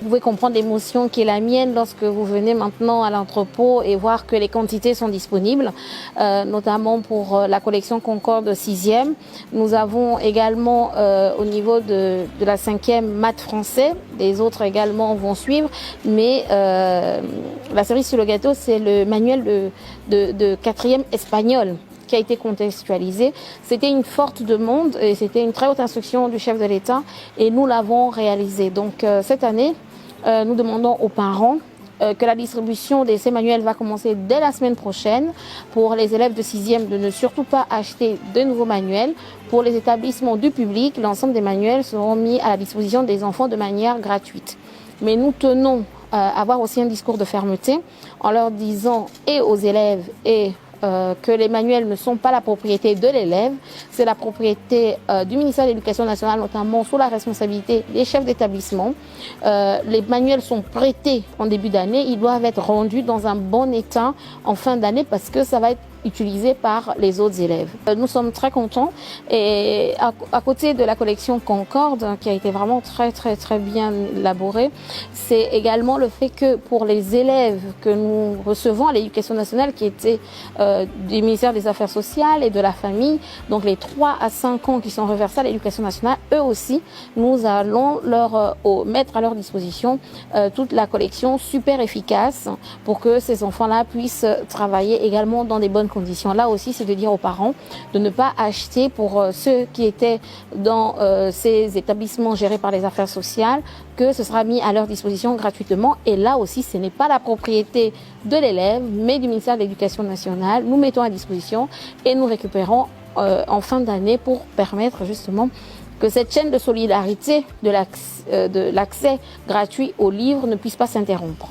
Vous pouvez comprendre l'émotion qui est la mienne lorsque vous venez maintenant à l'entrepôt et voir que les quantités sont disponibles, notamment pour la collection Concorde 6e. Nous avons également au niveau de la 5e maths français, les autres également vont suivre, mais la cerise sur le gâteau, c'est le manuel de 4e espagnol qui a été contextualisé. C'était une forte demande et c'était une très haute instruction du chef de l'État et nous l'avons réalisé. Donc cette année, nous demandons aux parents que la distribution de ces manuels va commencer dès la semaine prochaine. Pour les élèves de 6e, de ne surtout pas acheter de nouveaux manuels. Pour les établissements du public, l'ensemble des manuels seront mis à la disposition des enfants de manière gratuite. Mais nous tenons à avoir aussi un discours de fermeté en leur disant et aux élèves et que les manuels ne sont pas la propriété de l'élève, c'est la propriété du ministère de l'Éducation nationale, notamment sous la responsabilité des chefs d'établissement. Les manuels sont prêtés en début d'année, ils doivent être rendus dans un bon état en fin d'année parce que ça va être utilisé par les autres élèves. Nous sommes très contents et à côté de la collection Concorde qui a été vraiment très bien élaborée, c'est également le fait que pour les élèves que nous recevons à l'Éducation nationale qui étaient du ministère des Affaires sociales et de la famille, donc les 3 à 5 ans qui sont reversés à l'Éducation nationale, eux aussi, nous allons leur mettre à leur disposition toute la collection super efficace pour que ces enfants-là puissent travailler également dans des bonnes conditions. Là aussi, c'est de dire aux parents de ne pas acheter pour ceux qui étaient dans ces établissements gérés par les affaires sociales, que ce sera mis à leur disposition gratuitement. Et là aussi, ce n'est pas la propriété de l'élève, mais du ministère de l'Éducation nationale. Nous mettons à disposition et nous récupérons en fin d'année pour permettre justement que cette chaîne de solidarité de l'accès gratuit aux livres ne puisse pas s'interrompre.